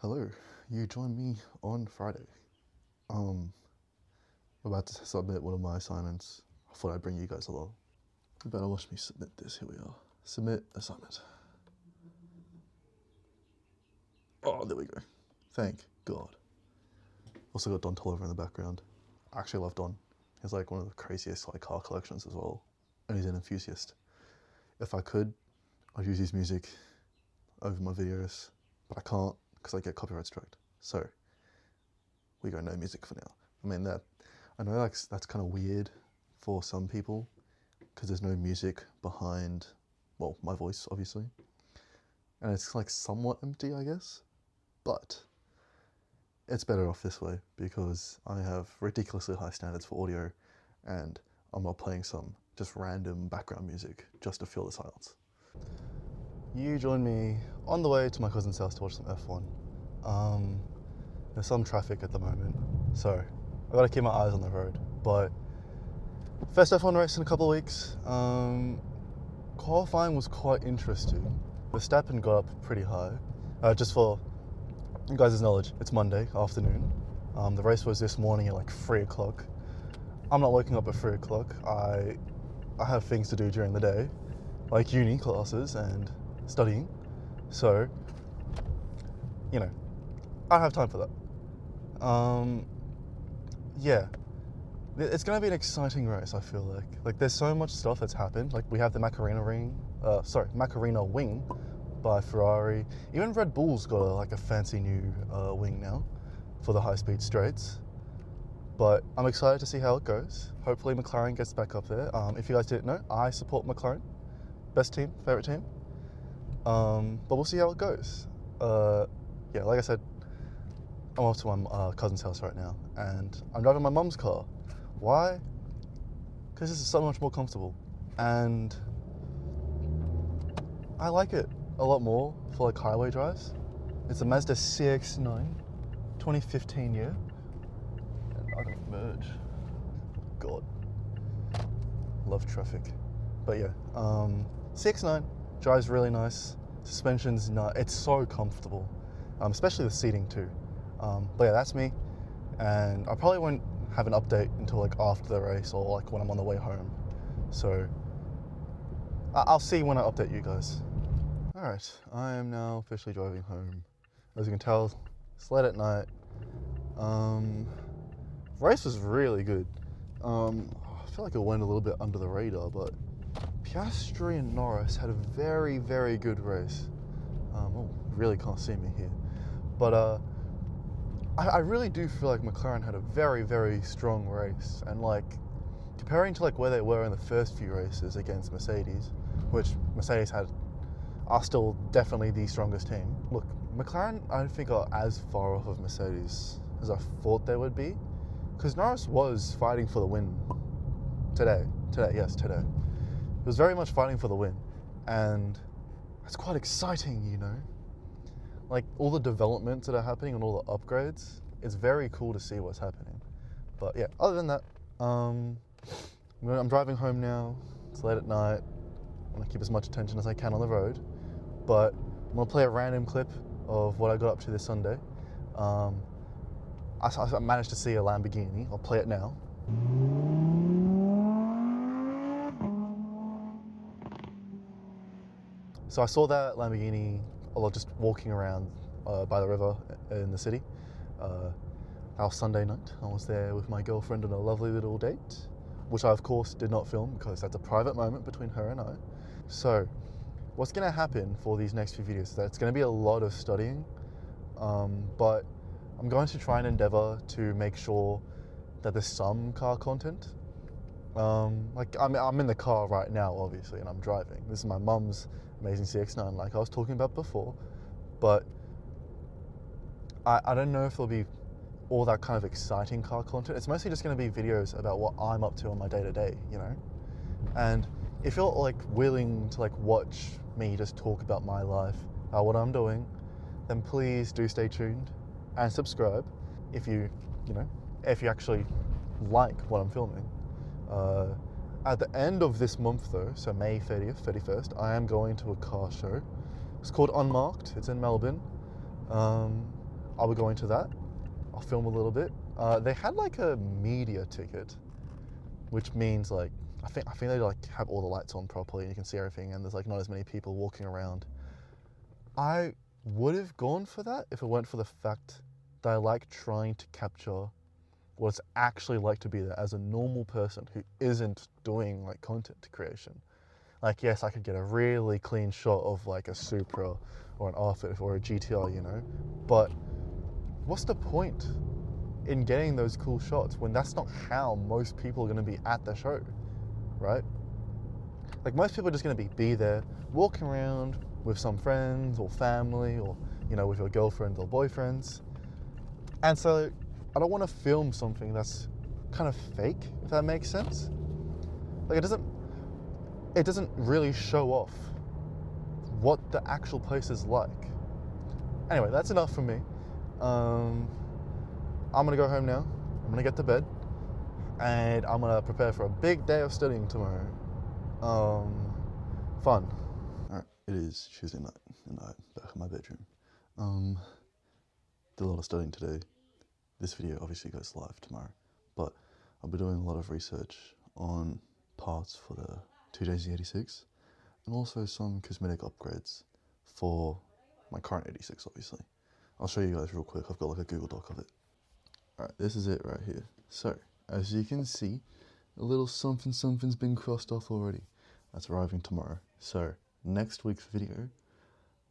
Hello, you joined me on Friday. I'm about to submit one of my assignments. I thought I'd bring you guys along. You better watch me submit this. Here we are. Submit assignment. Oh, there we go. Thank God. Also got Don Tolliver in the background. I actually love Don. He's like one of the craziest car collections as well. And he's an enthusiast. If I could, I'd use his music over my videos, but I can't because I get copyright striked. So we go no music for now. I mean, I know that's kind of weird for some people because there's no music behind, well, my voice obviously, and it's like somewhat empty, I guess, but it's better off this way because I have ridiculously high standards for audio, and I'm not playing some just random background music just to fill the silence. You joined me on the way to my cousin's house to watch some F1. There's some traffic at the moment, so I've got to keep my eyes on the road. But first F1 race in a couple of weeks. Qualifying was quite interesting. Verstappen got up pretty high. Just for you guys' knowledge, it's Monday afternoon. The race was this morning at like 3 o'clock. I'm not waking up at 3 o'clock. I have things to do during the day, like uni classes and studying. So, you know, I don't have time for that. Yeah, it's going to be an exciting race, I feel like. Like, there's so much stuff that's happened. Like, we have the Macarena wing by Ferrari. Even Red Bull's got a fancy new wing now for the high-speed straights. But I'm excited to see how it goes. Hopefully McLaren gets back up there. If you guys didn't know, I support McLaren. Best team, favorite team. But we'll see how it goes. Yeah, like I said, I'm off to my cousin's house right now, and I'm driving my mum's car. Why? Because this is so much more comfortable, and I like it a lot more for like highway drives. It's a Mazda CX-9, 2015 year, and I don't merge. God, love traffic. But yeah, CX-9 drives really nice. Suspension's it's so comfortable, especially the seating too. But yeah, that's me, and I probably won't have an update until like after the race or like when I'm on the way home. So I'll see when I update you guys. All right, I am now officially driving home. As you can tell, it's late at night. Race was really good. I feel like it went a little bit under the radar, but Piastri and Norris had a very, very good race. Oh, really can't see me here. But I really do feel like McLaren had a very, very strong race. And like, comparing to like where they were in the first few races against Mercedes, which Mercedes are still definitely the strongest team. Look, McLaren I don't think are as far off of Mercedes as I thought they would be. Because Norris was fighting for the win today. He was very much fighting for the win, and it's quite exciting, you know. Like all the developments that are happening and all the upgrades, it's very cool to see what's happening. But yeah, other than that, I'm driving home now. It's late at night. I want to keep as much attention as I can on the road, but I'm gonna play a random clip of what I got up to this Sunday. I managed to see a Lamborghini. I'll play it now. So I saw that Lamborghini just walking around by the river in the city. Our Sunday night, I was there with my girlfriend on a lovely little date, which I of course did not film because that's a private moment between her and I. So what's going to happen for these next few videos is that it's going to be a lot of studying, but I'm going to try and endeavor to make sure that there's some car content. Like I'm in the car right now, obviously, and I'm driving. This is my mum's amazing CX-9, like I was talking about before, but I don't know if there'll be all that kind of exciting car content. It's mostly just going to be videos about what I'm up to on my day-to-day, you know? And if you're like willing to like watch me just talk about my life, what I'm doing, then please do stay tuned and subscribe if you actually like what I'm filming. At the end of this month though, so May 30th, 31st, I am going to a car show. It's called Unmarked, it's in Melbourne. I'll be going to that. I'll film a little bit. They had like a media ticket, which means like, I think they like have all the lights on properly and you can see everything and there's like not as many people walking around. I would have gone for that if it weren't for the fact that I like trying to capture what it's actually like to be there as a normal person who isn't doing like content creation. Like, yes, I could get a really clean shot of like a Supra or an R-Fit or a GTR, you know, but what's the point in getting those cool shots when that's not how most people are going to be at the show, right? Like, most people are just going to be there, walking around with some friends or family or, you know, with your girlfriend or boyfriends. And so I don't want to film something that's kind of fake, if that makes sense. Like, it doesn't really show off what the actual place is like. Anyway, that's enough for me. I'm gonna go home now. I'm gonna get to bed and I'm gonna prepare for a big day of studying tomorrow. Fun. Alright, it is Tuesday night and I'm back in my bedroom. Did a lot of studying today. This video obviously goes live tomorrow, but I'll be doing a lot of research on parts for the 2JZ86 and also some cosmetic upgrades for my current 86, obviously. I'll show you guys real quick. I've got like a Google Doc of it. Alright, this is it right here. So, as you can see, a little something's been crossed off already. That's arriving tomorrow. So, next week's video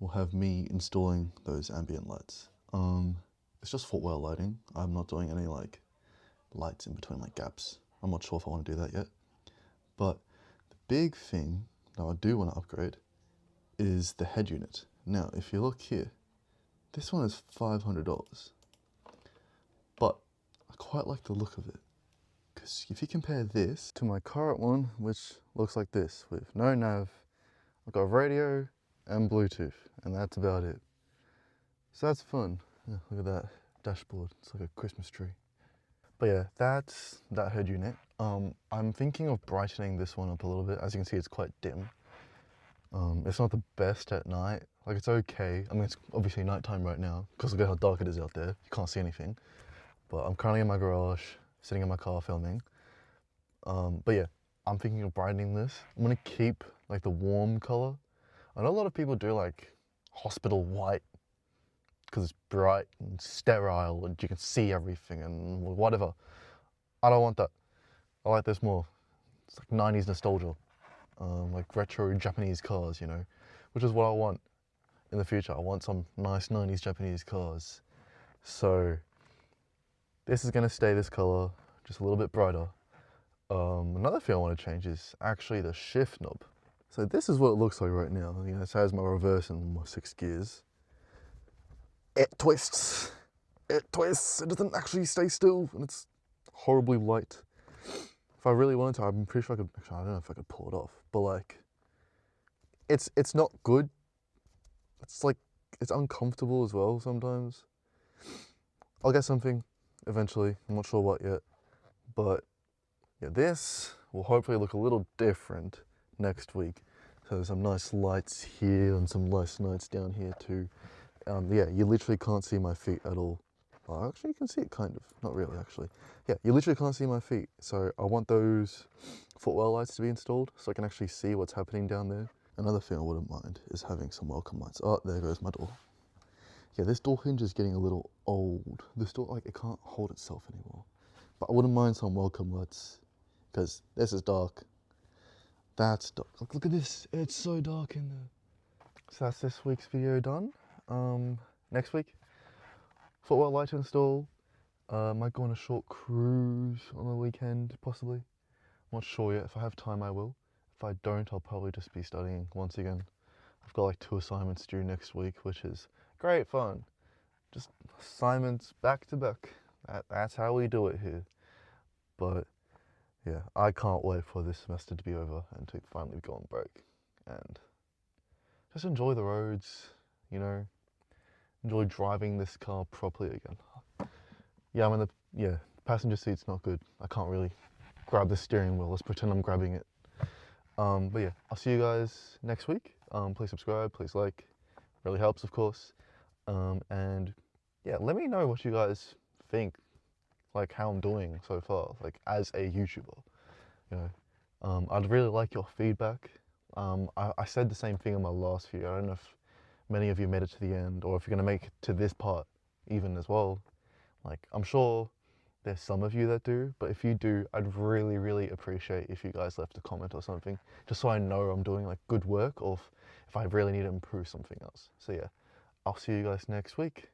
will have me installing those ambient lights. It's just Footwell lighting. I'm not doing any like lights in between like gaps. I'm not sure if I want to do that yet. But the big thing that I do want to upgrade is the head unit. Now, if you look here, this one is $500. But I quite like the look of it. Because if you compare this to my current one, which looks like this, with no nav, I've got radio and Bluetooth, and that's about it. So that's fun. Yeah, look at that dashboard, it's like a Christmas tree. But yeah, that's that head unit. I'm thinking of brightening this one up a little bit. As you can see, it's quite dim. It's not the best at night. Like, it's okay. I mean, it's obviously nighttime right now, because look at how dark it is out there. You can't see anything. But I'm currently in my garage, sitting in my car filming. But yeah, I'm thinking of brightening this. I'm gonna keep like the warm color. I know a lot of people do like hospital white because it's bright and sterile and you can see everything and whatever. I don't want that. I like this more. It's like 90s nostalgia. Like retro Japanese cars, you know, which is what I want in the future. I want some nice 90s Japanese cars. So this is gonna stay this color, just a little bit brighter. Another thing I want to change is actually the shift knob. So this is what it looks like right now. You know, it has my reverse and my 6 gears. It twists. It twists. It doesn't actually stay still, and it's horribly light. If I really wanted to, I'm pretty sure I could. Actually, I don't know if I could pull it off, but like, it's not good. It's like, it's uncomfortable as well sometimes. I'll get something eventually. I'm not sure what yet, but yeah, this will hopefully look a little different next week. So there's some nice lights here and some nice lights down here too. Yeah, you literally can't see my feet at all. Well, actually, you can see it kind of. Not really, actually. Yeah, you literally can't see my feet. So I want those Footwell lights to be installed so I can actually see what's happening down there. Another thing I wouldn't mind is having some welcome lights. Oh, there goes my door. Yeah, this door hinge is getting a little old. This door, like, it can't hold itself anymore. But I wouldn't mind some welcome lights because this is dark. That's dark. Look at this. It's so dark in there. So that's this week's video done. Next week, Footwell light to install. Might go on a short cruise on the weekend, possibly. I'm not sure yet. If I have time, I will. If I don't, I'll probably just be studying once again. I've got like 2 assignments due next week, which is great fun. Just assignments back to back. That's how we do it here. But yeah, I can't wait for this semester to be over and to finally go on break and just enjoy the roads, you know, enjoy driving this car properly again. Yeah, I'm in the passenger seat's not good. I can't really grab the steering wheel. Let's pretend I'm grabbing it. But yeah, I'll see you guys next week. Please subscribe, please like. Really helps, of course. And yeah, let me know what you guys think, like how I'm doing so far, like as a YouTuber. You know, I'd really like your feedback. I said the same thing in my last video. I don't know if many of you made it to the end, or if you're gonna make it to this part even as well. Like, I'm sure there's some of you that do, but if you do, I'd really, really appreciate if you guys left a comment or something, just so I know I'm doing like good work, or if I really need to improve something else. So yeah, I'll see you guys next week.